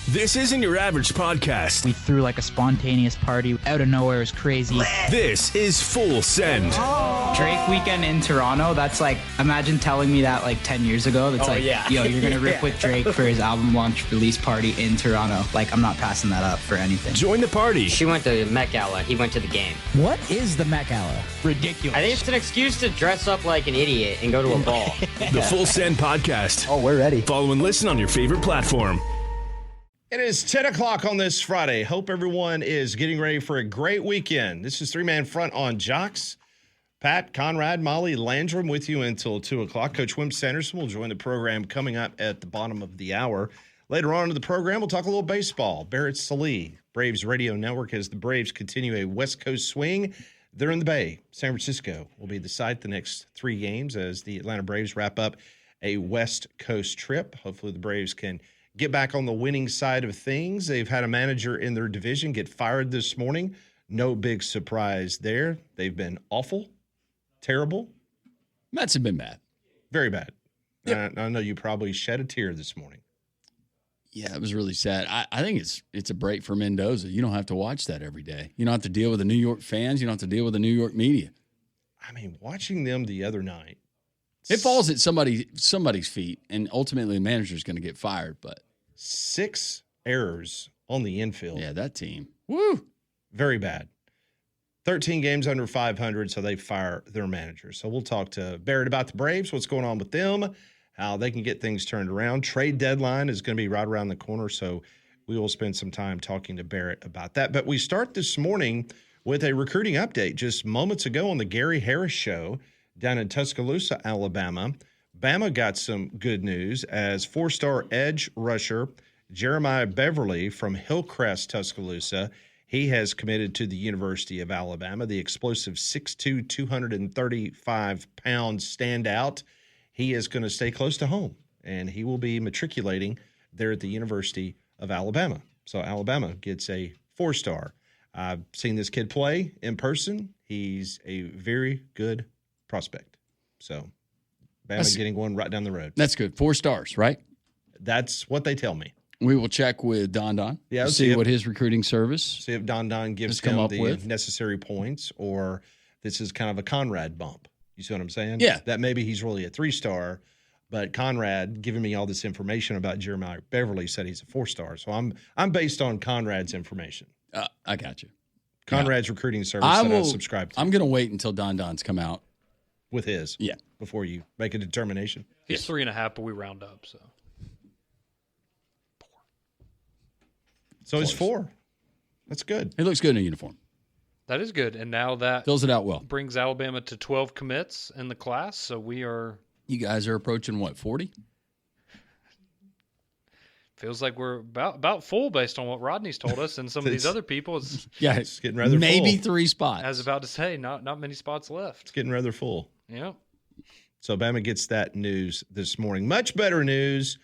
This isn't your average podcast. We threw like a spontaneous party out of nowhere. It was crazy. This is Full Send. Drake weekend in Toronto, that's like, imagine telling me that like 10 years ago. That's yo, you're going to rip with Drake for his album launch release party in Toronto. Like, I'm not passing that up for anything. Join the party. She went to Met Gala. He went to the game. What is the Met Gala? Ridiculous. I think it's an excuse to dress up like an idiot and go to a ball. The Full Send Podcast. Oh, we're ready. Follow and listen on your favorite platform. It is 10 o'clock on this Friday. Hope everyone is getting ready for a great weekend. This is Three-Man Front on Jocks. Pat, Conrad, Molly, Landrum with you until 2 o'clock. Coach Wimp Sanderson will join the program coming up at the bottom of the hour. Later on in the program, we'll talk a little baseball. Barrett Salee, Braves Radio Network, as the Braves continue a West Coast swing. They're in the Bay. San Francisco will be the site the next 3 games as the Atlanta Braves wrap up a West Coast trip. Hopefully the Braves can get back on the winning side of things. They've had a manager in their division get fired this morning. No big surprise there. They've been awful, terrible. Mets have been bad. Very bad. Yep. I know you probably shed a tear this morning. Yeah, it was really sad. I think it's a break for Mendoza. You don't have to watch that every day. You don't have to deal with the New York fans. You don't have to deal with the New York media. I mean, watching them the other night. It falls at somebody's feet, and ultimately the manager's going to get fired. But 6 errors on the infield. yeah, that team. Woo! Very bad. 13 games under 500, so they fire their manager. So we'll talk to Barrett about the Braves, what's going on with them, how they can get things turned around. Trade deadline is going to be right around the corner, so we will spend some time talking to Barrett about that. But we start this morning with a recruiting update. Just moments ago on the Gary Harris Show down in Tuscaloosa, Alabama, Bama got some good news as 4-star edge rusher Jeremiah Beverly from Hillcrest, Tuscaloosa. He has committed to the University of Alabama. The explosive 6'2", 235-pound standout. He is going to stay close to home, and he will be matriculating there at the University of Alabama. So Alabama gets a 4-star. I've seen this kid play in person. He's a very good prospect. So Bama getting one right down the road. That's good. 4 stars, right? That's what they tell me. We will check with Don. Yeah, to see what his recruiting service. See if Don gives him the necessary points, or this is kind of a Conrad bump. You see what I'm saying? Yeah. That maybe he's really a 3-star, but Conrad giving me all this information about Jeremiah Beverly said he's a 4-star. So I'm based on Conrad's information. I got you. Conrad's recruiting service that I've subscribed to. I'm going to wait until Don's come out with his. Yeah. Before you make a determination. He's 3.5, but we round up, so. So it's 4. That's good. He looks good in a uniform. That is good. And now that fills it out well. Brings Alabama to 12 commits in the class. So we are. You guys are approaching what, 40? Feels like we're about full based on what Rodney's told us, and some of these other people. It's getting rather maybe full. 3 spots. I was about to say, not many spots left. It's getting rather full. Yeah. So Bama gets that news this morning. Much better news.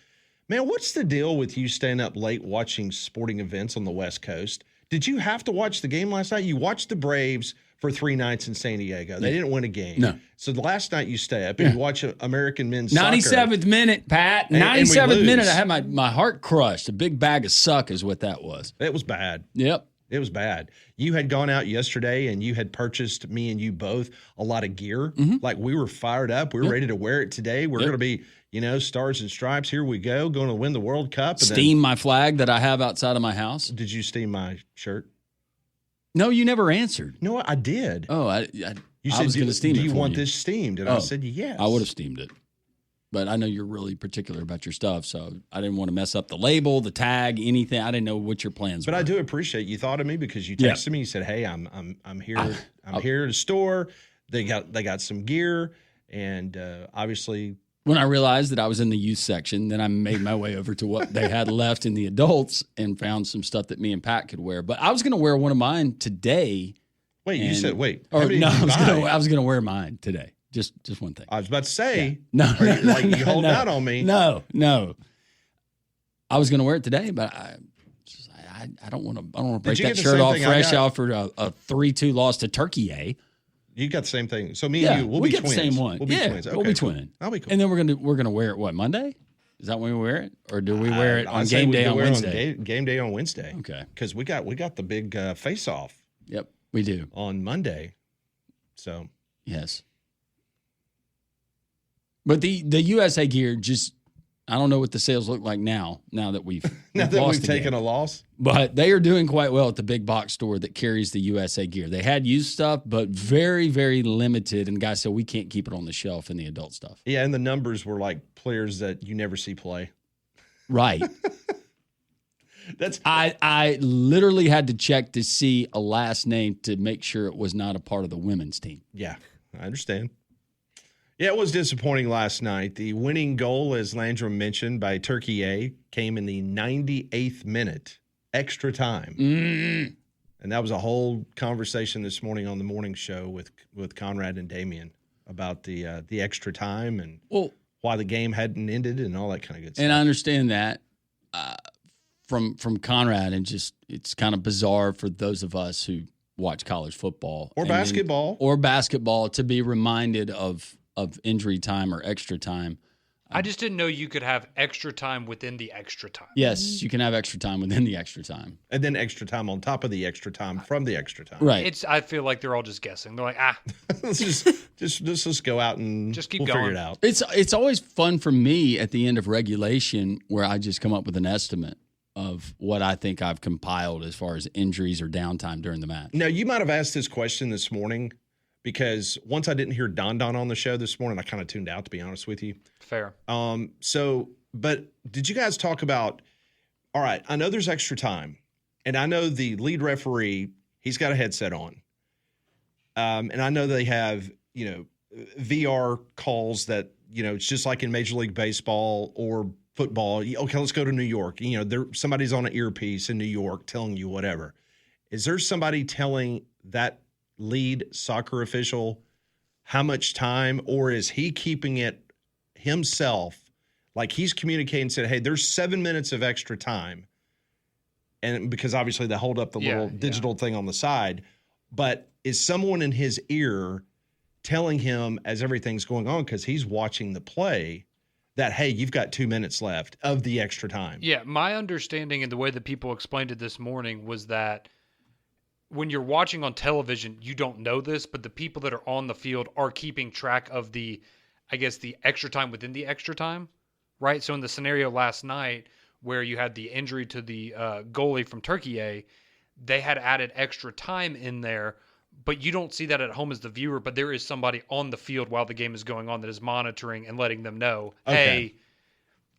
Man, what's the deal with you staying up late watching sporting events on the West Coast? Did you have to watch the game last night? You watched the Braves for 3 nights in San Diego. They didn't win a game. No. So the last night you stay up and you watch American men's 97th soccer. minute, Pat. 97th minute. I had my heart crushed. A big bag of suck is what that was. It was bad. Yep. It was bad. You had gone out yesterday and you had purchased, me and you both, a lot of gear. Mm-hmm. Like we were fired up. We were ready to wear it today. We're going to be, stars and stripes. Here we go. Going to win the World Cup. And steam my flag that I have outside of my house. Did you steam my shirt? No, you never answered. No, I did. Oh, you said, was going to steam it. Do you for want this steamed? And I said yes. I would have steamed it. But I know you're really particular about your stuff, so I didn't want to mess up the label, the tag, anything. I didn't know what your plans were. But I do appreciate you thought of me because you texted me. You said, "Hey, I'm here. I'm here at the store. They got some gear, and obviously." When I realized that I was in the youth section, then I made my way over to what they had left in the adults and found some stuff that me and Pat could wear. But I was going to wear one of mine today. Wait, you said wait? Or no, I was going to wear mine today. Just one thing. I was about to say, no, you holding out on me? No. I was going to wear it today, but I don't want to break that shirt off fresh out for a 3-2 loss to Türkiye. You got the same thing. So me and you, we'll be get twins. The same one. We'll be twins. Okay, we'll be twinning. I'll be cool. And then we're gonna wear it. What, Monday? Is that when we wear it, or do we wear it on game day on Wednesday? Game day on Wednesday. Okay. Because we got the big face off. Yep, we do on Monday. So yes. But the USA gear just, I don't know what the sales look like now that we've taken a loss. But they are doing quite well at the big box store that carries the USA gear. They had used stuff, but very, very limited. And guys said we can't keep it on the shelf in the adult stuff. Yeah, and the numbers were like players that you never see play. Right. I literally had to check to see a last name to make sure it was not a part of the women's team. Yeah, I understand. Yeah, it was disappointing last night. The winning goal, as Landrum mentioned, by Türkiye came in the 98th minute, extra time. And that was a whole conversation this morning on the morning show with Conrad and Damien about the extra time and why the game hadn't ended and all that kind of good stuff. And I understand that from Conrad, and just it's kind of bizarre for those of us who watch college football or basketball to be reminded of injury time or extra time. I just didn't know you could have extra time within the extra time. Yes, you can have extra time within the extra time. And then extra time on top of the extra time from the extra time. Right. I feel like they're all just guessing. They're like, let's just go out and just keep going. Figure it out. It's always fun for me at the end of regulation where I just come up with an estimate of what I think I've compiled as far as injuries or downtime during the match. Now, you might have asked this question this morning, because once I didn't hear Don on the show this morning, I kind of tuned out, to be honest with you. Fair. But did you guys talk about, all right, I know there's extra time, and I know the lead referee, he's got a headset on. And I know they have, VR calls that, it's just like in Major League Baseball or football. Okay, let's go to New York. Somebody's on an earpiece in New York telling you whatever. Is there somebody telling that lead soccer official how much time, or is he keeping it himself? Like he's communicating and said, hey, there's 7 minutes of extra time. And because obviously they hold up the little digital thing on the side, but is someone in his ear telling him as everything's going on, because he's watching the play, that, hey, you've got 2 minutes left of the extra time? Yeah, my understanding and the way that people explained it this morning was that when you're watching on television, you don't know this, but the people that are on the field are keeping track of the extra time within the extra time, right? So in the scenario last night where you had the injury to the goalie from Türkiye, they had added extra time in there, but you don't see that at home as the viewer, but there is somebody on the field while the game is going on that is monitoring and letting them know, hey,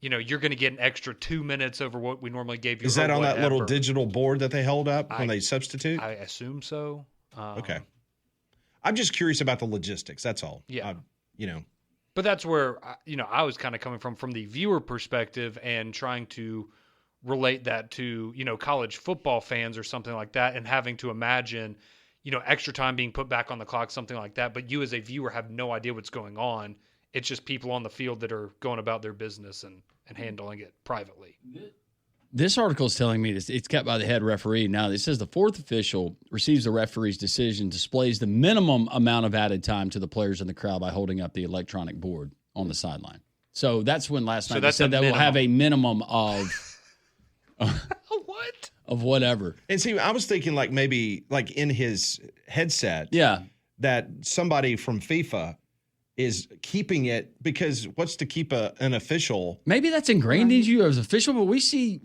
you're going to get an extra 2 minutes over what we normally gave you. Is that on that little digital board that they hold up when they substitute? I assume so. Okay. I'm just curious about the logistics. That's all. Yeah. But that's where, I was kind of coming from the viewer perspective and trying to relate that to, college football fans or something like that, and having to imagine, extra time being put back on the clock, something like that. But you as a viewer have no idea what's going on. It's just people on the field that are going about their business and handling it privately. This article is telling me it's kept by the head referee. Now, it says the fourth official receives the referee's decision, displays the minimum amount of added time to the players in the crowd by holding up the electronic board on the sideline. So that's when last night they said that we'll have a minimum of what? Of whatever. And see, I was thinking like maybe like in his headset, that somebody from FIFA is keeping it, because what's to keep an official? Maybe that's ingrained in you as official, but we see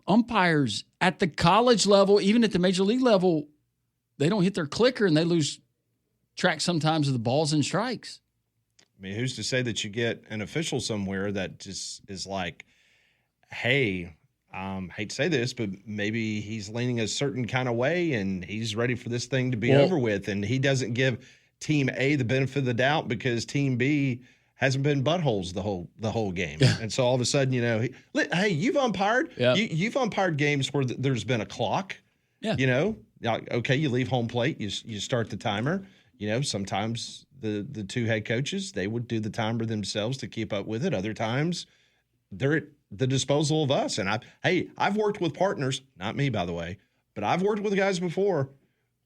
umpires at the college level, even at the major league level, they don't hit their clicker and they lose track sometimes of the balls and strikes. I mean, who's to say that you get an official somewhere that just is like, hey, hate to say this, but maybe he's leaning a certain kind of way and he's ready for this thing to be over with, and he doesn't give Team A the benefit of the doubt because Team B hasn't been buttholes the whole game. And so all of a sudden, hey, you've umpired. You've umpired games where there's been a clock. Okay, you leave home plate, you start the timer. Sometimes the two head coaches, they would do the timer themselves to keep up with it. Other times they're at the disposal of us. And I've worked with partners, not me, by the way, but I've worked with guys before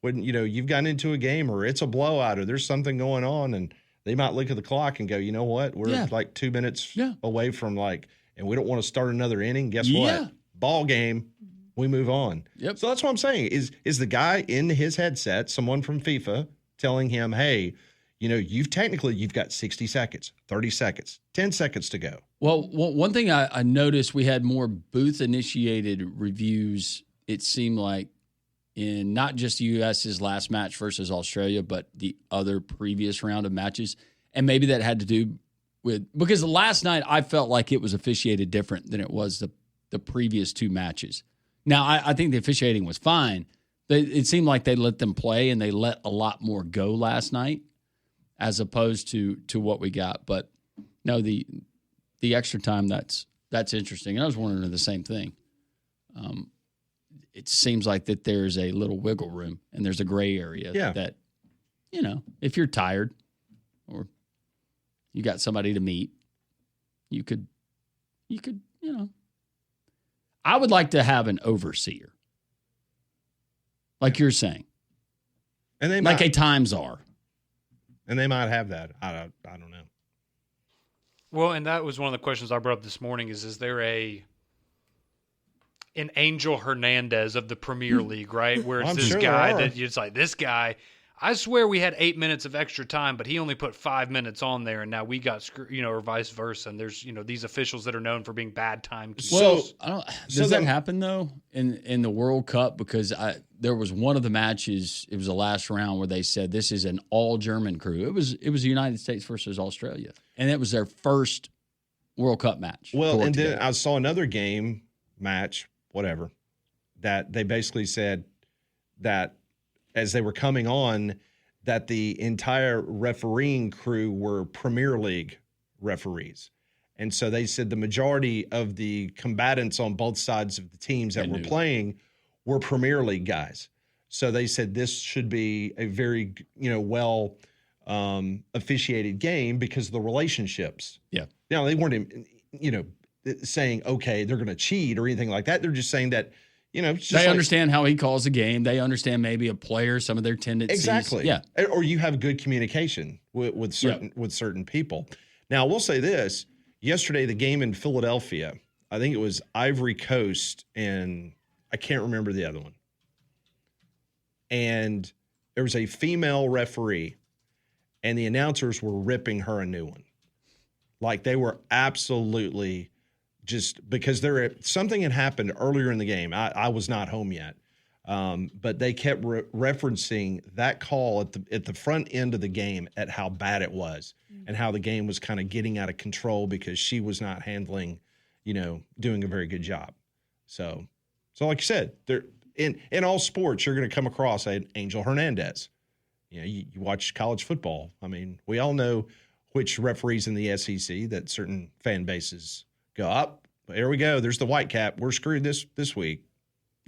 when, you've gotten into a game or it's a blowout or there's something going on, and they might look at the clock and go, you know what, we're like 2 minutes away from like and we don't want to start another inning, guess Yeah. what? Ball game, we move on. Yep. So that's what I'm saying. Is the guy in his headset, someone from FIFA, telling him, hey, you've got 60 seconds, 30 seconds, 10 seconds to go. Well, one thing I noticed, we had more booth-initiated reviews, it seemed like, in not just the U.S.'s last match versus Australia, but the other previous round of matches. And maybe that had to do with – because last night I felt like it was officiated different than it was the previous two matches. Now, I think the officiating was fine. It seemed like they let them play and they let a lot more go last night as opposed to what we got. But, no, the extra time, that's interesting. And I was wondering the same thing. It seems like that there's a little wiggle room and there's a gray area that, if you're tired or you got somebody to meet, you could, I would like to have an overseer. Like you're saying. And they like a time czar. And they might have that. I don't know. Well, and that was one of the questions I brought up this morning is there an Angel Hernandez of the Premier League, right? Where it's this guy that it's like, this guy, I swear we had 8 minutes of extra time, but he only put 5 minutes on there, and now we got screwed, or vice versa. And there's, these officials that are known for being bad timekeepers. Well, does that happen though in the World Cup? Because there was one of the matches, it was the last round where they said this is an all German crew. It was the United States versus Australia, and it was their first World Cup match. Well, and then I saw another match, whatever, that they basically said that as they were coming on, that the entire refereeing crew were Premier League referees. And so they said the majority of the combatants on both sides of the teams that were playing were Premier League guys. So they said this should be a very, well officiated game because of the relationships. Yeah. Now, they weren't, saying, okay, they're going to cheat or anything like that. They're just saying that, it's just they understand how he calls the game. They understand maybe a player, some of their tendencies. Exactly. Yeah. Or you have good communication with certain people. Now, we'll say this. Yesterday, the game in Philadelphia, I think it was Ivory Coast, and I can't remember the other one. And there was a female referee, and the announcers were ripping her a new one. Like, they were absolutely just because something had happened earlier in the game. I was not home yet, but they kept referencing that call at the front end of the game at how bad it was and how the game was kind of getting out of control because she was not handling, doing a very good job. So like you said, in all sports, you're going to come across an Angel Hernandez. You watch college football. I mean, we all know which referees in the SEC that certain fan bases go up. There we go. There's the white cap. We're screwed this week.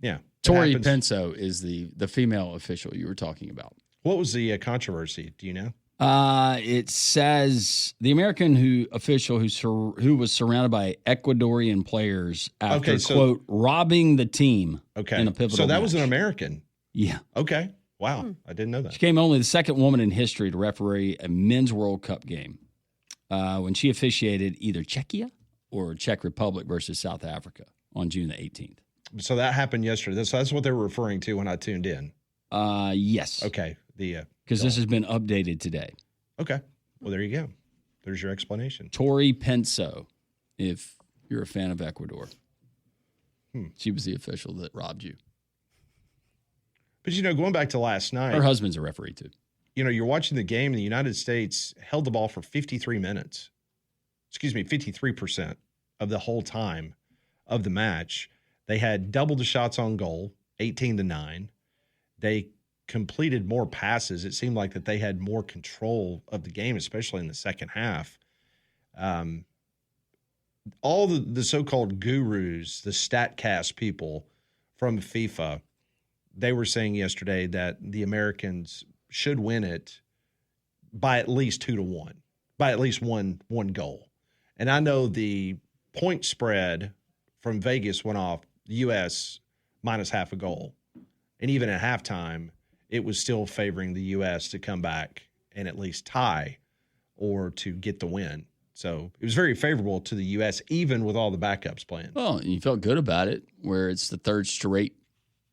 Yeah. Tori Penso is the female official you were talking about. What was the controversy? Do you know? It says the American official who was surrounded by Ecuadorian players after, quote, robbing the team in a pivotal So that match. was an American. Yeah. Okay. Wow. I didn't know that. She became only the second woman in history to referee a men's World Cup game when she officiated either Czechia or Czech Republic versus South Africa on June the 18th. So that happened yesterday. So that's what they were referring to when I tuned in. Yes. Okay. Because this has been updated today. Okay. Well, there you go. There's your explanation. Tori Penso, if you're a fan of Ecuador. She was the official that robbed you. But, going back to last night. Her husband's a referee, too. You're watching the game, and the United States held the ball for 53 minutes. 53% of the whole time of the match. They had double the shots on goal, 18-9. They completed more passes. It seemed like that they had more control of the game, especially in the second half. All the so-called gurus, the StatCast people from FIFA, they were saying yesterday that the Americans should win it by at least 2-1, by at least one goal. And I know the point spread from Vegas went off the U.S. minus half a goal. And even at halftime, it was still favoring the U.S. to come back and at least tie or to get the win. So it was very favorable to the U.S., even with all the backups playing. Well, you felt good about it, where it's the third straight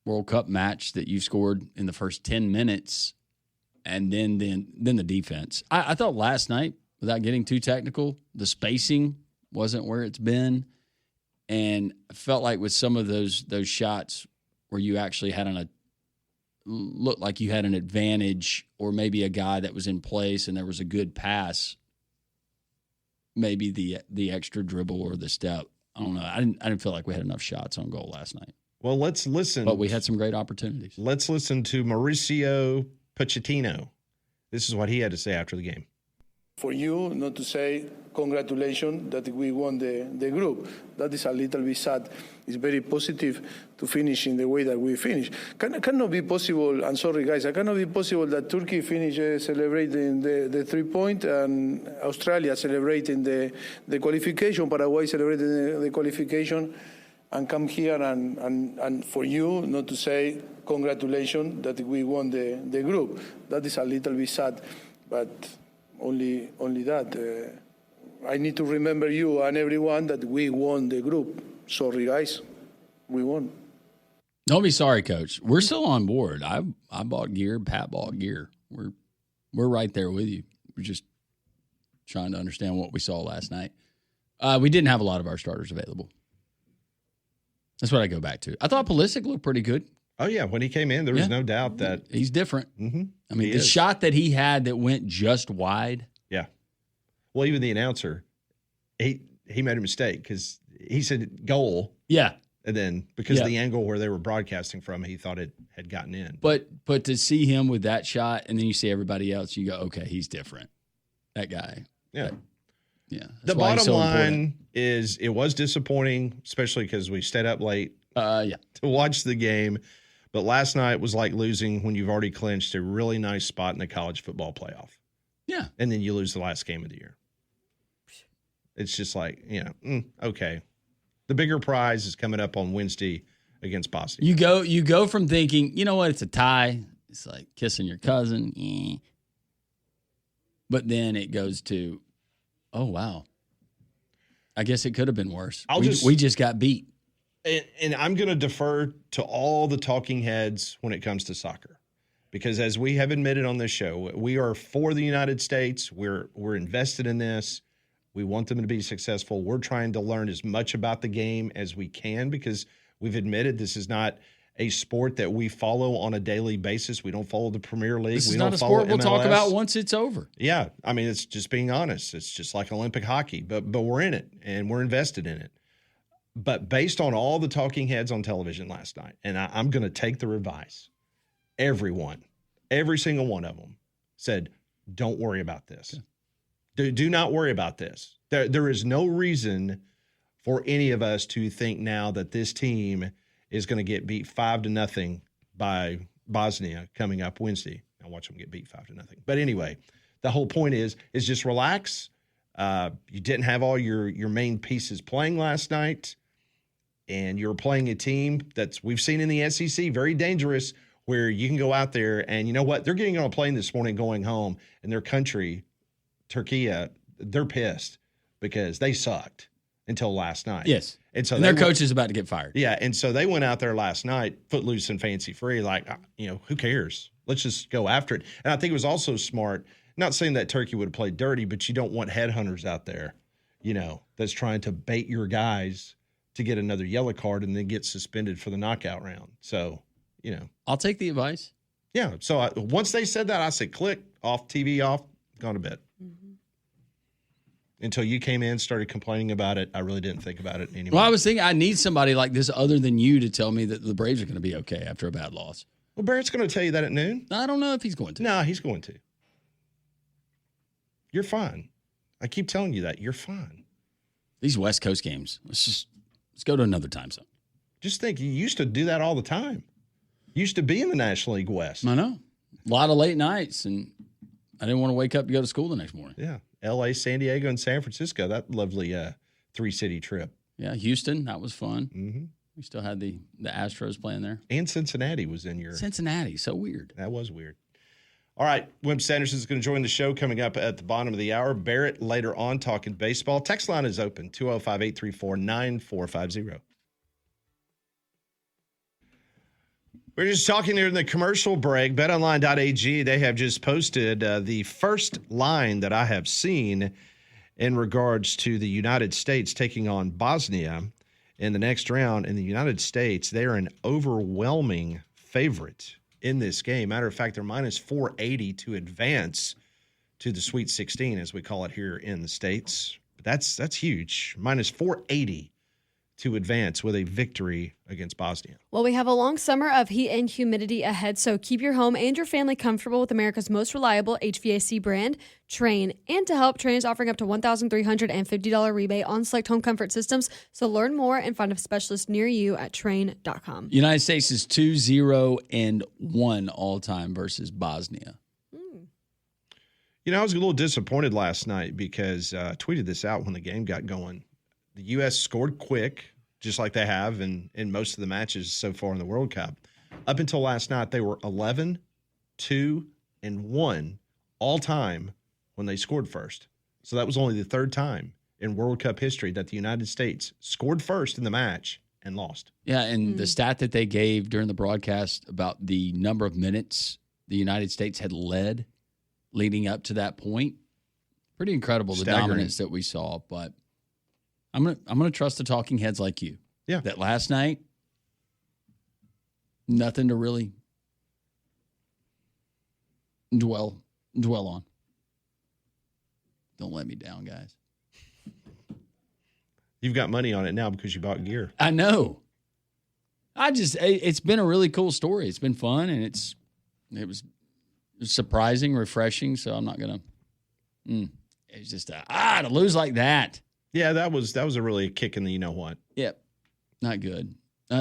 World Cup match that you scored in the first 10 minutes, and then the defense. I thought last night, without getting too technical, the spacing wasn't where it's been, and I felt like with some of those shots where you actually had looked like you had an advantage, or maybe a guy that was in place and there was a good pass, maybe the extra dribble or the step. I don't know. I didn't feel like we had enough shots on goal last night. Well, let's listen. But we had some great opportunities. Let's listen to Mauricio Pochettino. This is what he had to say after the game. For you not to say congratulations that we won the group. That is a little bit sad. It's very positive to finish in the way that we finished. Cannot be possible, I'm sorry guys, it cannot be possible that Turkey finish celebrating the 3 point and Australia celebrating the qualification, Paraguay celebrating the qualification, and come here and for you not to say congratulations that we won the group. That is a little bit sad, but only that. I need to remember you and everyone that we won the group. Sorry, guys. We won. Don't be sorry, Coach. We're still on board. I bought gear. Pat bought gear. We're right there with you. We're just trying to understand what we saw last night. We didn't have a lot of our starters available. That's what I go back to. I thought Pulisic looked pretty good. Oh, yeah. When he came in, there was no doubt that he's different. Mm-hmm. I mean, the shot that he had that went just wide. Yeah. Well, even the announcer, he made a mistake because he said goal. Yeah. And then because of the angle where they were broadcasting from, he thought it had gotten in. But to see him with that shot, and then you see everybody else, you go, okay, he's different. That guy. Yeah. Yeah. The bottom line is it was disappointing, especially because we stayed up late to watch the game. But last night was like losing when you've already clinched a really nice spot in the college football playoff. Yeah. And then you lose the last game of the year. It's just like, okay. The bigger prize is coming up on Wednesday against Bosnia. You go from thinking, you know what, it's a tie. It's like kissing your cousin. But then it goes to, oh, wow. I guess it could have been worse. We just got beat. And I'm going to defer to all the talking heads when it comes to soccer. Because as we have admitted on this show, we are for the United States. We're invested in this. We want them to be successful. We're trying to learn as much about the game as we can because we've admitted this is not a sport that we follow on a daily basis. We don't follow the Premier League. This is not a sport we'll talk about once it's over. Yeah. I mean, it's just being honest. It's just like Olympic hockey, but we're in it and we're invested in it. But based on all the talking heads on television last night, and I'm going to take the advice, every single one of them said, don't worry about this. Okay. Do not worry about this. There is no reason for any of us to think now that this team is going to get beat 5-0 by Bosnia coming up Wednesday. I'll watch them get beat 5-0. But anyway, the whole point is just relax. You didn't have all your main pieces playing last night, and you're playing a team that's we've seen in the SEC, very dangerous, where you can go out there and you know what? They're getting on a plane this morning going home, and their country, Türkiye, they're pissed because they sucked until last night. Yes. And so their coach is about to get fired. Yeah. And so they went out there last night, footloose and fancy free, like, who cares? Let's just go after it. And I think it was also smart, not saying that Turkey would have played dirty, but you don't want headhunters out there, that's trying to bait your guys to get another yellow card and then get suspended for the knockout round. So, I'll take the advice. Yeah. So once they said that, I said, click, off, TV off, gone to bed. Mm-hmm. Until you came in, started complaining about it, I really didn't think about it anymore. Well, I was thinking I need somebody like this other than you to tell me that the Braves are going to be okay after a bad loss. Well, Barrett's going to tell you that at noon. I don't know if he's going to. No, he's going to. You're fine. I keep telling you that. You're fine. These West Coast games, let's go to another time zone. Just think, you used to do that all the time. You used to be in the National League West. I know. A lot of late nights, and I didn't want to wake up and go to school the next morning. Yeah. L.A., San Diego, and San Francisco, that lovely three-city trip. Yeah, Houston, that was fun. Mm-hmm. We still had the Astros playing there. And Cincinnati was in your... Cincinnati, so weird. That was weird. All right, Wimp Sanderson is going to join the show coming up at the bottom of the hour. Barrett later on talking baseball. Text line is open, 205-834-9450. We're just talking during the commercial break. BetOnline.ag, they have just posted the first line that I have seen in regards to the United States taking on Bosnia in the next round. In the United States, they're an overwhelming favorite in this game. Matter of fact, they're minus 480 to advance to the Sweet 16, as we call it here in the States. But that's huge. Minus 480 to advance with a victory against Bosnia. Well, we have a long summer of heat and humidity ahead, so keep your home and your family comfortable with America's most reliable HVAC brand, Trane. And to help, Trane is offering up to $1,350 rebate on select home comfort systems. So learn more and find a specialist near you at Trane.com. United States is 2-0-1 all time versus Bosnia. You know, I was a little disappointed last night because I tweeted this out when the game got going. The U.S. scored quick, just like they have in most of the matches so far in the World Cup. Up until last night, they were 11, 2, and 1 all time when they scored first. So that was only the third time in World Cup history that the United States scored first in the match and lost. Yeah, and the stat that they gave during the broadcast about the number of minutes the United States had led leading up to that point, pretty incredible, the dominance that we saw. But I'm gonna trust the talking heads like you. Yeah. That last night, nothing to really dwell on. Don't let me down, guys. You've got money on it now because you bought gear. I know. It's been a really cool story. It's been fun, and it was surprising, refreshing. So I'm not gonna. It's just to lose like that. Yeah, that was a really kick in the you know what. Yep. Not good.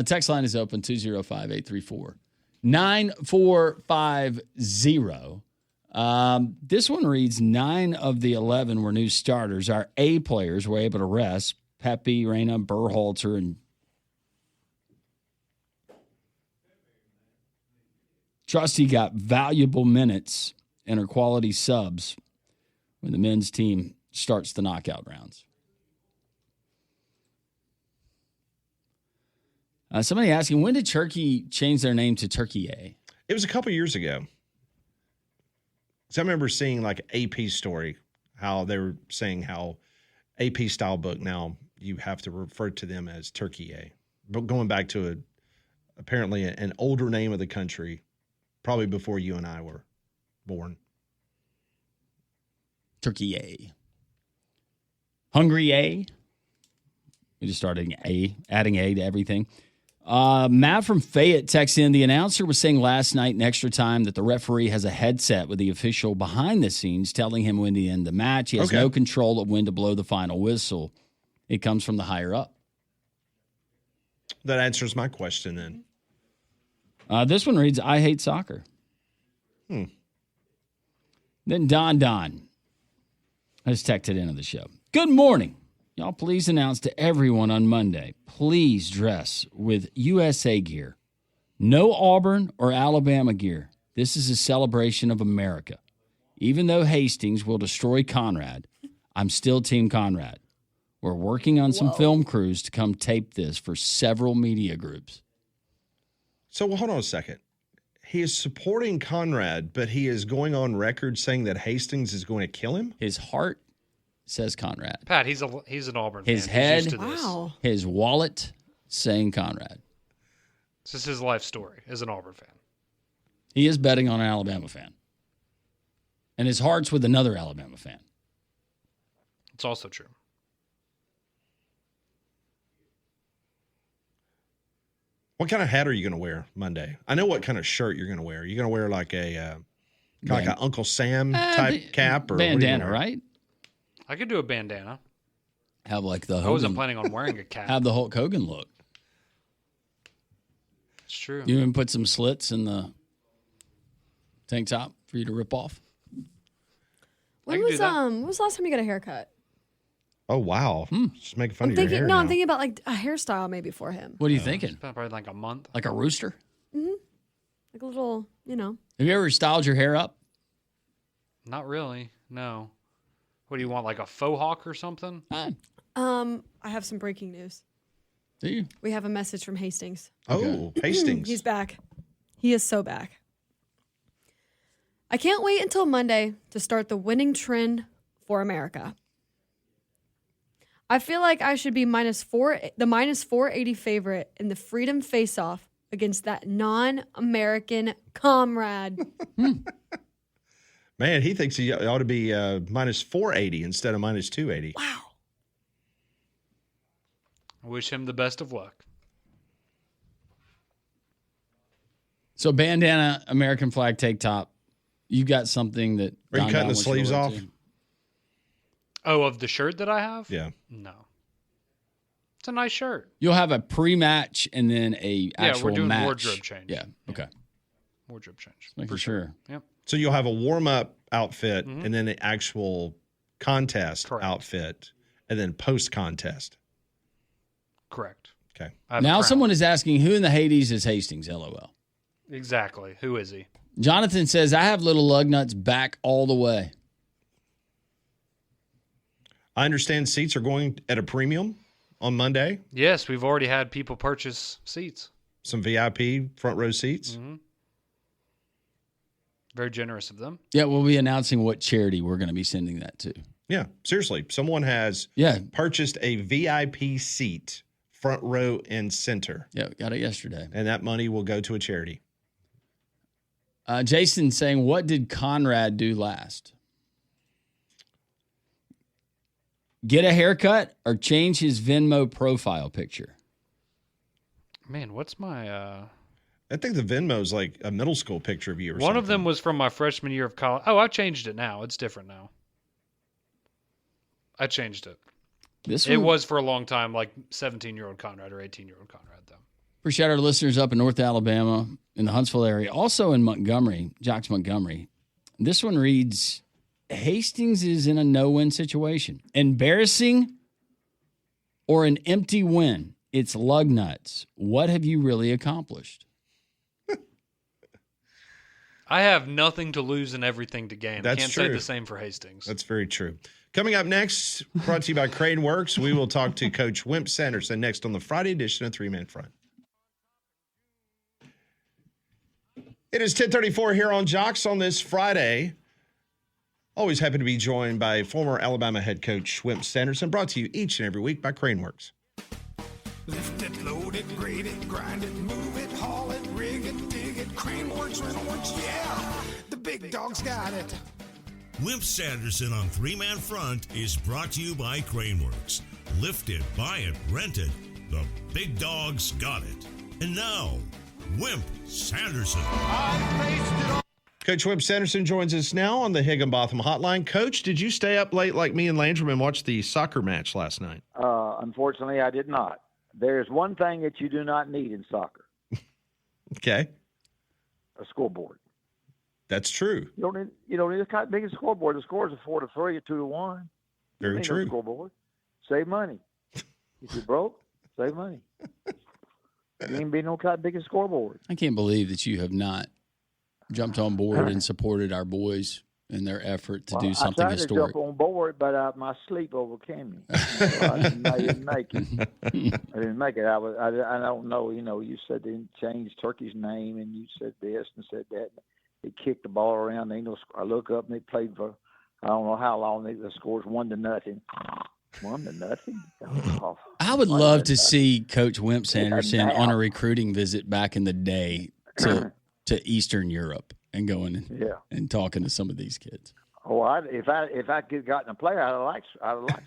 Text line is open, 205-834-9450. This one reads, 9 of the 11 were new starters. Our A players were able to rest. Pepe, Reina, Berhalter, and Trusty got valuable minutes and are quality subs when the men's team starts the knockout rounds. Somebody asking, when did Turkey change their name to Türkiye? It was a couple years ago. So I remember seeing like AP story, how they were saying how AP style book now you have to refer to them as Türkiye. But going back to apparently an older name of the country, probably before you and I were born. Türkiye. Hungry A. We just started adding A to everything. Matt from Fayette texts in, the announcer was saying last night in extra time that the referee has a headset with the official behind the scenes telling him when to end the match. He has no control of when to blow the final whistle. It comes from the higher up. That answers my question then. This one reads, I hate soccer. Then Don has texted into the show. Good morning. Y'all please announce to everyone on Monday, please dress with USA gear. No Auburn or Alabama gear. This is a celebration of America. Even though Hastings will destroy Conrad, I'm still Team Conrad. We're working on some film crews to come tape this for several media groups. So hold on a second. He is supporting Conrad, but he is going on record saying that Hastings is going to kill him? His heart says Conrad. Pat, he's an Auburn his fan. His head, his wallet saying Conrad. This is his life story as an Auburn fan. He is betting on an Alabama fan. And his heart's with another Alabama fan. It's also true. What kind of hat are you going to wear Monday? I know what kind of shirt you're going to wear. You're going to wear like an Uncle Sam type cap or bandana, right? I could do a bandana. Have like the Hogan. I wasn't planning on wearing a cap. Have the Hulk Hogan look. It's true. You even put some slits in the tank top for you to rip off. When was the last time you got a haircut? Oh wow! Just making fun of your hair. No, I'm thinking about like a hairstyle maybe for him. What are you thinking? It's been probably like a month. Like a rooster? Mm-hmm. Like a little, Have you ever styled your hair up? Not really. No. What do you want, like a faux hawk or something? I have some breaking news. Do you? We have a message from Hastings. Oh, Hastings. He's back. He is so back. I can't wait until Monday to start the winning trend for America. I feel like I should be the minus 480 favorite in the Freedom Face-Off against that non-American comrade. Man, he thinks he ought to be minus 480 instead of minus 280. Wow. I wish him the best of luck. So bandana, American flag tank top. You got something that. Are you Don cutting the wants you to sleeves wear off? too? Oh, of the shirt that I have? Yeah. No. It's a nice shirt. You'll have a pre-match and then a actual we're doing match. wardrobe change. Yeah. Okay. Wardrobe change. Making sure. Yep. So you'll have a warm-up outfit and then the actual contest outfit and then post-contest. Correct. Okay. Now someone is asking, who in the Hades is Hastings? LOL. Exactly. Who is he? Jonathan says, I have little lug nuts back all the way. I understand seats are going at a premium on Monday. Yes, we've already had people purchase seats. Some VIP front row seats. Mm-hmm. Very generous of them. Yeah, we'll be announcing what charity we're going to be sending that to. Yeah, seriously. Someone has purchased a VIP seat, front row and center. Yeah, got it yesterday. And that money will go to a charity. Jason saying, what did Conrad do last? Get a haircut or change his Venmo profile picture? Man, what's my... I think the Venmo's like a middle school picture of you or something. One of them was from my freshman year of college. Oh, I changed it now. It's different now. I changed it. It was for a long time like 17-year-old Conrad or 18-year-old Conrad, though. Appreciate our listeners up in North Alabama, in the Huntsville area, also in Montgomery, Jocks Montgomery. This one reads, Hastings is in a no-win situation. Embarrassing or an empty win? It's lug nuts. What have you really accomplished? I have nothing to lose and everything to gain. That's I can't true. say the same for Hastings. That's very true. Coming up next, brought to you by Crane Works, we will talk to Coach Wimp Sanderson next on the Friday edition of 3-Man Front. It is 10:34 here on Jocks on this Friday. Always happy to be joined by former Alabama head coach Wimp Sanderson, brought to you each and every week by Crane Works. Lift it, load it, grade it, grind it, move it, haul it, rig it, dig it, Crane Works, Rental Works, yeah, the big dog's got it. Wimp Sanderson on 3-Man Front is brought to you by Crane Works. Lift it, buy it, rent it. The big dog's got it. And now, Wimp Sanderson. Coach Wimp Sanderson joins us now on the Higginbotham Hotline. Coach, did you stay up late like me and Landrum and watch the soccer match last night? Unfortunately, I did not. There's one thing that you do not need in soccer. Okay. A scoreboard. That's true. You don't need a kind of big scoreboard. The scores are 4-3 or 2-1. Very true. No scoreboard. Save money. If you're broke, save money. You ain't be no kind of big scoreboard. I can't believe that you have not jumped on board and supported our boys in their effort to do something historic. I tried to jump on board, but my sleep overcame me. So I didn't make it. I didn't make it. I don't know. You said they changed Turkey's name, and you said this and said that. They kicked the ball around. I look up, and they played for I don't know how long. The score's 1-0. 1-0. Oh, I would love to see Coach Wimp Sanderson on a recruiting visit back in the day to Eastern Europe and going and talking to some of these kids. Oh, if I could gotten a player, I'd like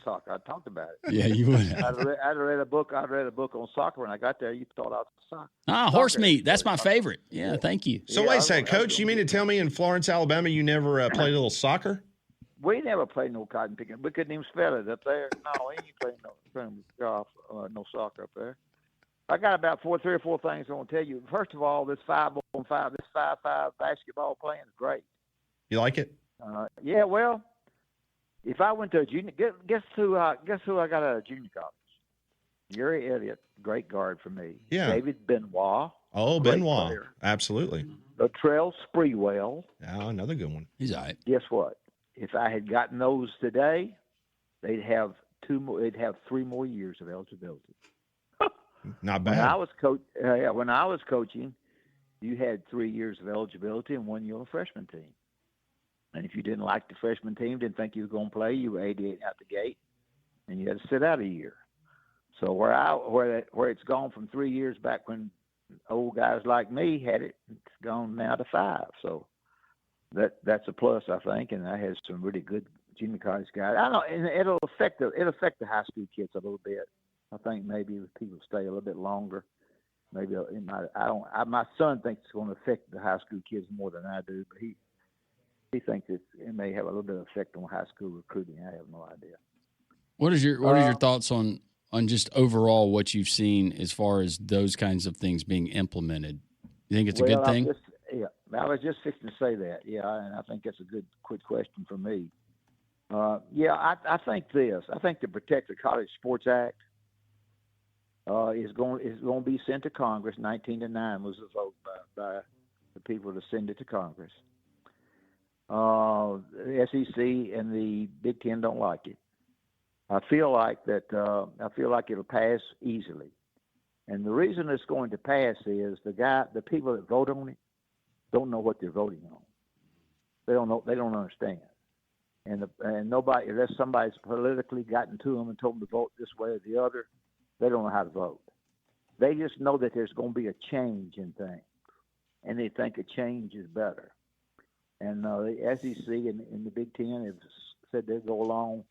soccer. I talked about it. Yeah, you would. I'd read a book. I'd read a book on soccer when I got there. You thought I was soccer. Horse meat. That's my favorite. Yeah, thank you. So wait a second, Coach. You mean to tell me in Florence, Alabama, you never played a little soccer? We never played no cotton picking. We couldn't even spell it up there. No, we ain't playing no soccer up there. I got about 3 or 4 things I want to tell you. First of all, this 5-on-5, this 5-5 basketball playing is great. You like it? Yeah. Well, if I went to a junior, guess who I got at a junior college? Gary Elliott, great guard for me. Yeah. David Benoit. Oh, Benoit. Absolutely. Latrell Sprewell. Oh, another good one. He's all right. Guess what? if I had gotten those today, they'd have 3 more years of eligibility. Not bad. When I was coaching, you had 3 years of eligibility and 1 year on the freshman team. And if you didn't like the freshman team, didn't think you were going to play, you were 88 out the gate, and you had to sit out a year. So where it's gone from 3 years back when old guys like me had it, it's gone now to 5. So that's a plus, I think, and I had some really good junior college guys. I know, and it'll affect the high school kids a little bit. I think maybe if people stay a little bit longer, maybe it might. My son thinks it's going to affect the high school kids more than I do, but he thinks it may have a little bit of effect on high school recruiting. I have no idea. What are your thoughts on just overall what you've seen as far as those kinds of things being implemented? You think it's a good thing? I was just fixing to say that. Yeah, and I think that's a quick question for me. I think this. I think the Protect the College Sports Act is going to be sent to Congress. 19-9 was the vote by the people to send it to Congress. The SEC and the Big Ten don't like it. I feel like it'll pass easily, and the reason it's going to pass is the people that vote on it don't know what they're voting on. They don't know. They don't understand, and nobody, unless somebody's politically gotten to them and told them to vote this way or the other, they don't know how to vote. They just know that there's going to be a change in things, and they think a change is better. And the SEC and the Big Ten have said they'll go along,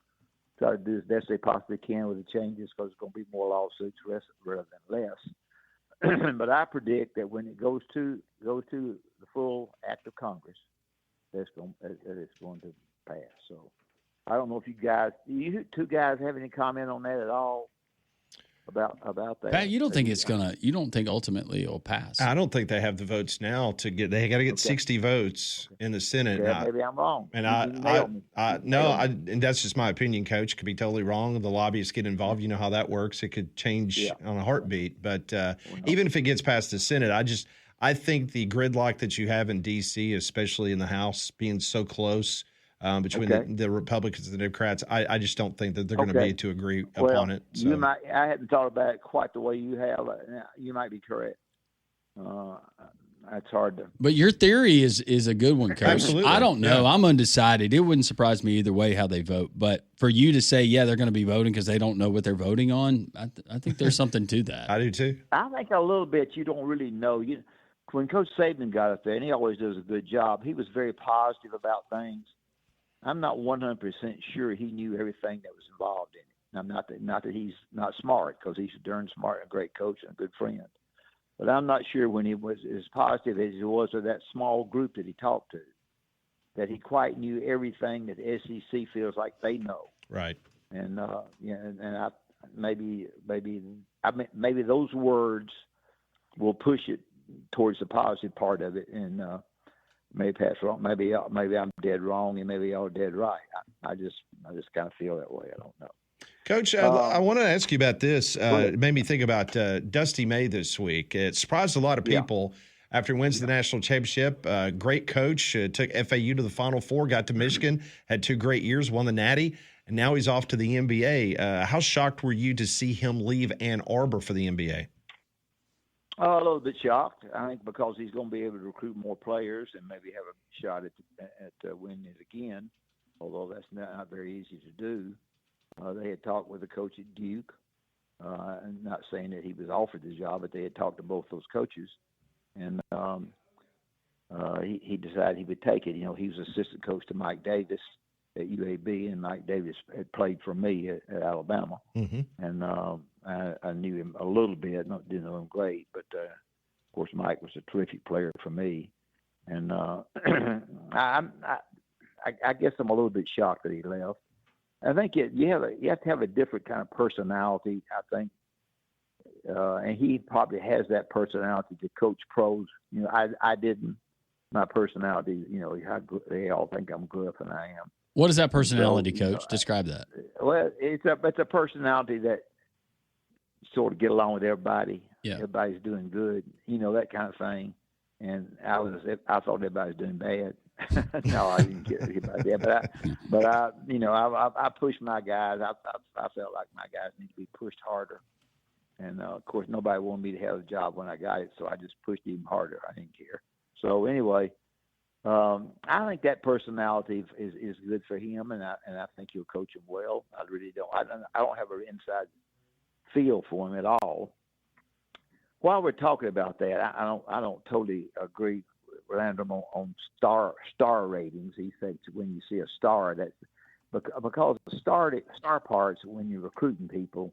try to do as best they possibly can with the changes because it's going to be more lawsuits rather than less. But I predict that when it goes to the full act of Congress, it's going to pass. So I don't know if you two guys have any comment on that at all? About that. Pat, you don't think ultimately it'll pass? I don't think they have the votes now to get. They got to get 60 votes in the Senate. Maybe I'm wrong. And and that's just my opinion, Coach. Could be totally wrong. The lobbyists get involved. You know how that works. It could change on a heartbeat. But even if it gets past the Senate, I think the gridlock that you have in D.C., especially in the House, being so close between the Republicans and the Democrats, I just don't think that they're going to be able to agree upon it. So. I hadn't thought about it quite the way you have. You might be correct. It's hard to. But your theory is a good one, Coach. Absolutely. I don't know. Yeah. I'm undecided. It wouldn't surprise me either way how they vote. But for you to say, they're going to be voting because they don't know what they're voting on, I think there's something to that. I do too. I think a little bit you don't really know. When Coach Saban got up there, and he always does a good job, he was very positive about things. I'm not 100% sure he knew everything that was involved in it. I'm not that he's not smart, because he's a darn smart and a great coach and a good friend. But I'm not sure when he was as positive as he was with that small group that he talked to, that he quite knew everything that the SEC feels like they know. Right. And maybe those words will push it towards the positive part of it, and maybe Pat's wrong. Maybe I'm dead wrong, and maybe y'all dead right. I just kind of feel that way. I don't know. Coach, I want to ask you about this. It made me think about Dusty May this week. It surprised a lot of people after he wins the national championship. Great coach, took FAU to the Final Four, got to Michigan, had 2 great years, won the Natty, and now he's off to the NBA. How shocked were you to see him leave Ann Arbor for the NBA? A little bit shocked, I think, because he's going to be able to recruit more players and maybe have a shot at winning it again, although that's not very easy to do. They had talked with the coach at Duke. I'm not saying that he was offered the job, but they had talked to both those coaches, and he decided he would take it. He was assistant coach to Mike Davis at UAB, and Mike Davis had played for me at Alabama. Mm-hmm. And I knew him a little bit, didn't know him great, but of course Mike was a terrific player for me. And I guess I'm a little bit shocked that he left. I think you have to have a different kind of personality, I think, and he probably has that personality to coach pros. I didn't. My personality, they all think I'm gruff, and I am. What is that personality, Coach? Describe that. Well, it's a personality that sort of get along with everybody. Yeah. Everybody's doing good, that kind of thing. And I thought everybody was doing bad. No, I didn't get about that. But I pushed my guys. I felt like my guys need to be pushed harder. And of course, nobody wanted me to have a job when I got it, so I just pushed even harder. I didn't care. So anyway, I think that personality is good for him, and I think he'll coach him well. I really don't. I don't have an inside feel for him at all. While we're talking about that, I don't totally agree with Landrum on star ratings. He thinks when you see a star, that's because the star parts when you're recruiting people,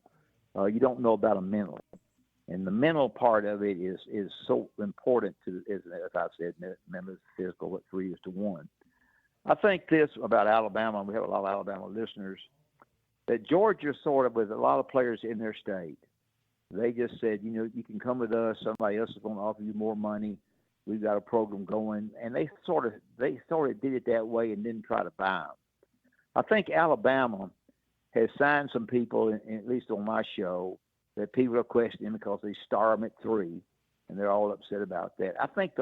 you don't know about them mentally. And the mental part of it is so important to, as I said, mental physical at 3:1. I think this about Alabama, we have a lot of Alabama listeners, that Georgia sort of, with a lot of players in their state, they just said, you can come with us. Somebody else is going to offer you more money. We've got a program going. And they sort of did it that way and didn't try to buy them. I think Alabama has signed some people, at least on my show, that people are questioning because they star them at 3, and they're all upset about that. I think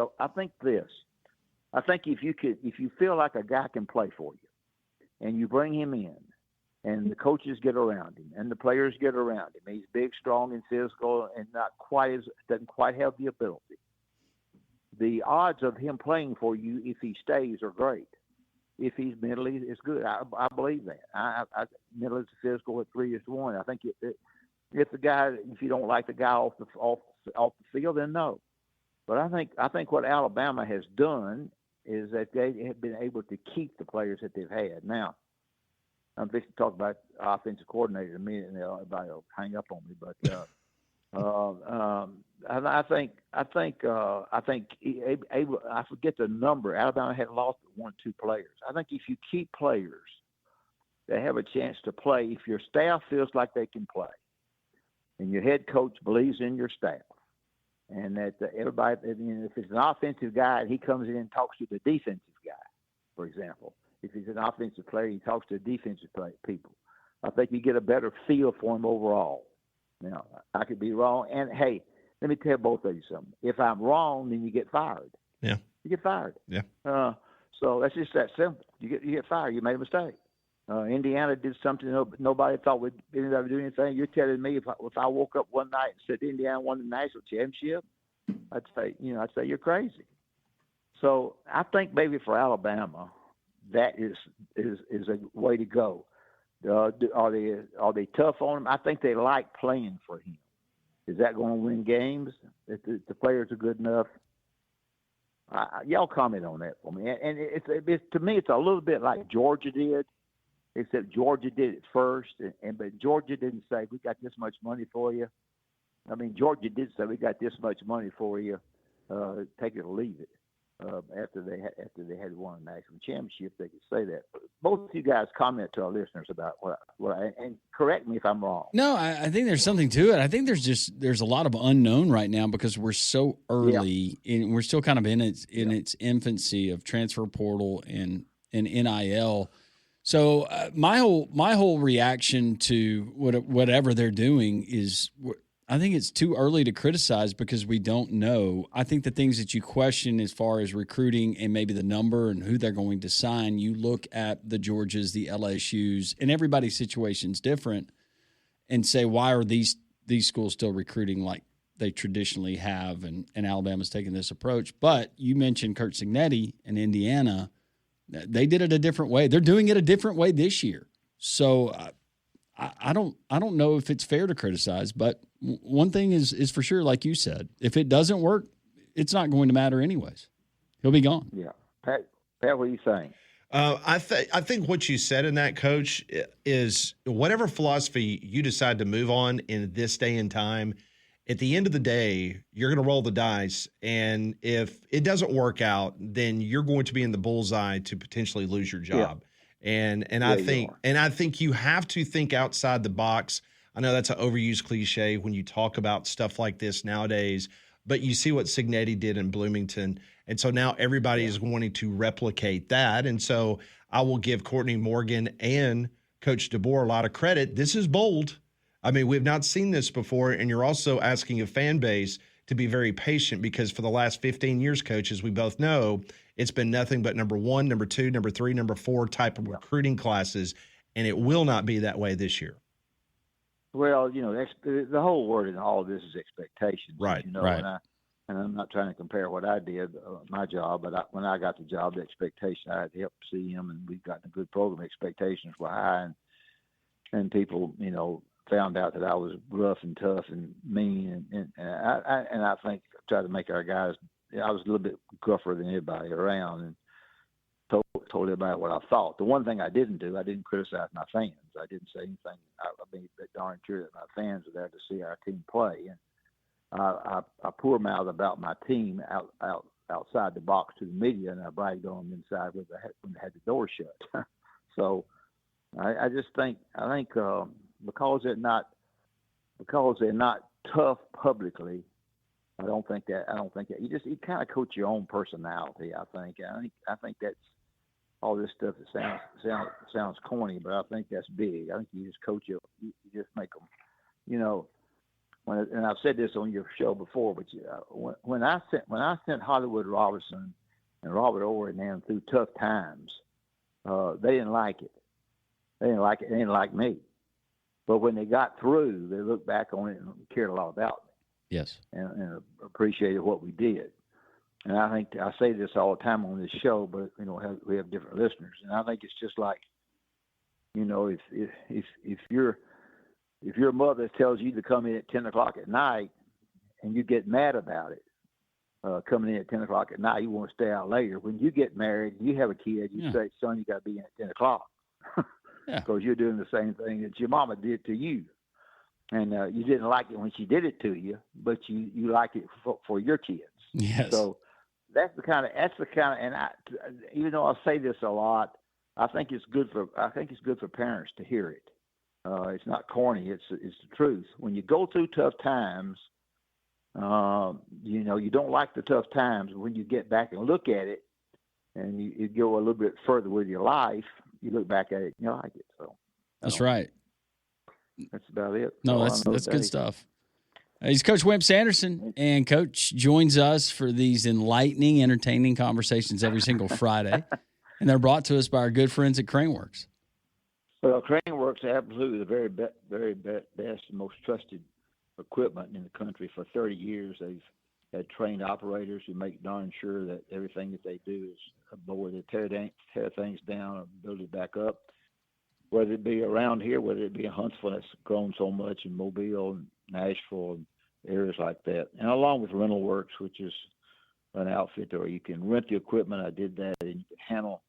if you feel like a guy can play for you, and you bring him in, and the coaches get around him, and the players get around him, he's big, strong, and physical, and doesn't quite have the ability. The odds of him playing for you, if he stays, are great. If he's mentally is good, I believe that. I mentally physical at 3:1. I think if you don't like the guy off the field, then no. But I think what Alabama has done is that they have been able to keep the players that they've had. Now, I'm just to talk about offensive coordinator in a minute, and everybody will hang up on me. But I think I forget the number. Alabama had lost 1 or 2 players. I think if you keep players that have a chance to play, if your staff feels like they can play, and your head coach believes in your staff, and that everybody, if it's an offensive guy and he comes in and talks to the defensive guy, for example, if he's an offensive player, he talks to the defensive people. I think you get a better feel for him overall. Now, I could be wrong. And, hey, let me tell both of you something. If I'm wrong, then you get fired. Yeah. You get fired. Yeah. So that's just that simple. You get fired. You made a mistake. Indiana did something nobody thought would anybody do anything. You're telling me if I woke up one night and said Indiana won the national championship, I'd say you're crazy. So I think maybe for Alabama, that is a way to go. Are they tough on him? I think they like playing for him. Is that going to win games? If the players are good enough? Y'all comment on that for me. And it's to me, it's a little bit like Georgia did, except Georgia did it first. But Georgia didn't say, we got this much money for you. I mean, Georgia did say, we got this much money for you. Take it or leave it. After they had won a national championship, they could say that. But both of you guys comment to our listeners about and correct me if I'm wrong. No, I think there's something to it. I think there's a lot of unknown right now because we're so early and we're still kind of in its infancy of transfer portal and NIL. So my whole reaction to whatever they're doing is, I think it's too early to criticize because we don't know. I think the things that you question as far as recruiting and maybe the number and who they're going to sign, you look at the Georgias, the LSUs, and everybody's situation's different and say, why are these schools still recruiting like they traditionally have? And Alabama's taking this approach. But you mentioned Kurt Cignetti in Indiana. They did it a different way. They're doing it a different way this year. So I don't know if it's fair to criticize, but one thing is for sure, like you said, if it doesn't work, it's not going to matter anyways. He'll be gone. Yeah. Pat, what are you saying? I think what you said in that, Coach, is whatever philosophy you decide to move on in this day and time, at the end of the day, you're going to roll the dice. And if it doesn't work out, then you're going to be in the bullseye to potentially lose your job. Yeah. And I think you have to think outside the box. I know that's an overused cliche when you talk about stuff like this nowadays, but you see what Cignetti did in Bloomington. And so now everybody is wanting to replicate that. And so I will give Courtney Morgan and Coach DeBoer a lot of credit. This is bold. I mean, we've not seen this before. And you're also asking a fan base to be very patient because for the last 15 years, Coach, as we both know, it's been nothing but number 1, number 2, number 3, number 4 type of recruiting classes, and it will not be that way this year. Well, the whole word in all of this is expectations. Right, right. And I'm not trying to compare what I did, my job, but when I got the job, the expectation, I had to help CM, and we've gotten a good program. Expectations were high, and people, found out that I was rough and tough and mean, and I think I tried to make our guys. I was a little bit gruffer than anybody around, and told everybody what I thought. The one thing I didn't do, I didn't criticize my fans. I didn't say anything. I mean, darn sure that my fans are there to see our team play, and I poor mouthed about my team outside the box to the media, and I bragged on them inside when they had the door shut. So I just think because they're not tough publicly. I don't think that you kind of coach your own personality. I think that's all this stuff that sounds corny, but I think that's big. I think you just coach you just make them, and I've said this on your show before, but when I sent Hollywood Robertson and Robert Ory and them through tough times, they didn't like it. They didn't like it. They didn't like me. But when they got through, they looked back on it and cared a lot about me. Yes. And appreciated what we did. And I think I say this all the time on this show, but we have different listeners, and I think it's just like, if your mother tells you to come in at 10 o'clock at night, and you get mad about it, coming in at 10 o'clock at night, you want to stay out later. When you get married, you have a kid, you say, son, you got to be in at 10 o'clock. Because you're doing the same thing that your mama did to you. And you didn't like it when she did it to you, but you like it for your kids. Yes. So that's the kind of, and even though I say this a lot, I think it's good for parents to hear it. It's not corny. It's the truth. When you go through tough times, you don't like the tough times. When you get back and look at it, and you go a little bit further with your life, you look back at it and you like it. So that's right. That's about it. No, that's good stuff. He's Coach Wimp Sanderson, and Coach joins us for these enlightening, entertaining conversations every single Friday, and they're brought to us by our good friends at Craneworks. Well, Craneworks is absolutely the very best and most trusted equipment in the country. For 30 years, they've had trained operators who make darn sure that everything that they do is aboard. They tear things down and build it back up. Whether it be around here, whether it be in Huntsville, that's grown so much, in Mobile and Nashville and areas like that. And along with Rental Works, which is an outfit where you can rent the equipment. I did that, and you can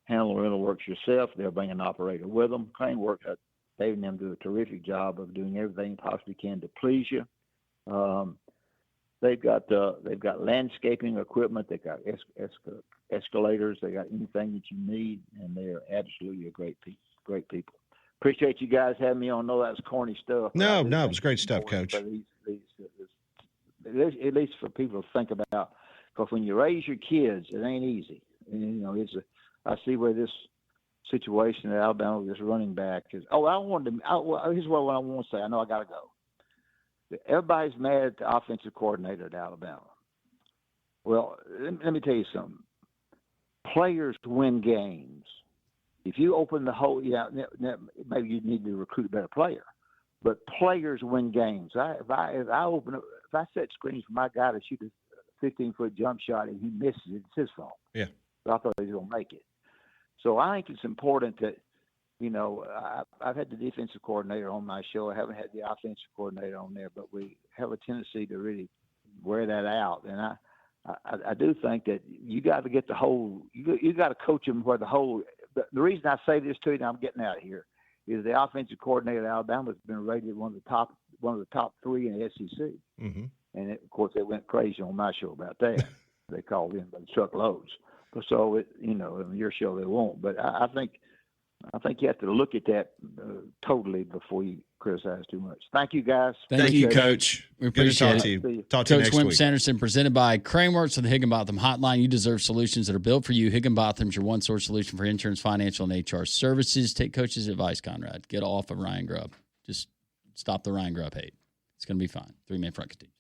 handle Rental Works yourself. They'll bring an operator with them. Craneworks, Dave and them do a terrific job of doing everything possibly can to please you. They've got landscaping equipment. They've got escalators. They got anything that you need, and they are absolutely a great people. Appreciate you guys having me on. No, that was corny stuff. No, it was great stuff, Coach. At least for people to think about, because when you raise your kids, it ain't easy. And, I see where this situation at Alabama with this running back is. Here's what I want to say. I know I got to go. Everybody's mad at the offensive coordinator at Alabama. Well, let me tell you something. Players win games. If you open the whole, maybe you need to recruit a better player, but players win games. If I set screens for my guy to shoot a 15-foot jump shot and he misses it, it's his fault. Yeah. But I thought he was going to make it. So I think it's important that, I've had the defensive coordinator on my show. I haven't had the offensive coordinator on there, but we have a tendency to really wear that out. And I do think that you got to get the whole. You got to coach them where the whole. The reason I say this to you, and I'm getting out of here, is the offensive coordinator at Alabama has been rated one of the top 3 in the SEC. Mm-hmm. And of course, they went crazy on my show about that. They called in by truckloads. So on your show they won't. But I think you have to look at that totally before you criticize too much. Thank you, guys. Thank you, Coach. We appreciate it. Talk to you next week. Coach Wimp Sanderson, presented by Craneworks of the Higginbotham Hotline. You deserve solutions that are built for you. Higginbotham's your one-source solution for insurance, financial, and HR services. Take Coach's advice, Conrad. Get off of Ryan Grubb. Just stop the Ryan Grubb hate. It's going to be fine. 3-Man Front continues.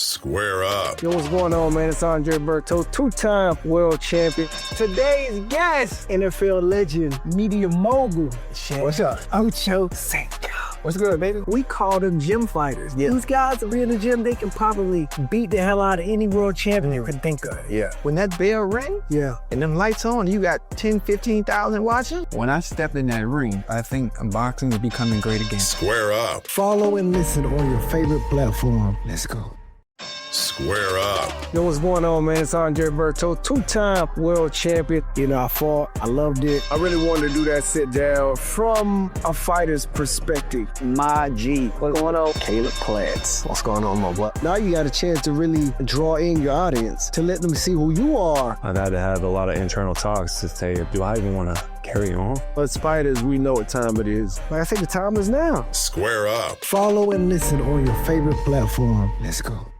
Square Up. Yo, what's going on, man? It's Andre Berto, two-time world champion. Today's guest, NFL legend, media mogul. What's up? Ocho Cinco. What's good, baby? We call them gym fighters. Yeah. These guys are in the gym, they can probably beat the hell out of any world champion you can think of. Yeah. When that bell rang, and them lights on, you got 10, 15,000 watching. When I stepped in that ring, I think boxing is becoming great again. Square Up. Follow and listen on your favorite platform. Let's go. Square Up. Yo, what's going on, man? It's Andre Berto, two-time world champion. You know, I fought. I loved it. I really wanted to do that sit down from a fighter's perspective. My G. What's going on? Caleb Platts. What's going on, my boy? Now you got a chance to really draw in your audience, to let them see who you are. I've had to have a lot of internal talks to say, do I even want to carry on? As fighters, we know what time it is. Like I think the time is now. Square Up. Follow and listen on your favorite platform. Let's go.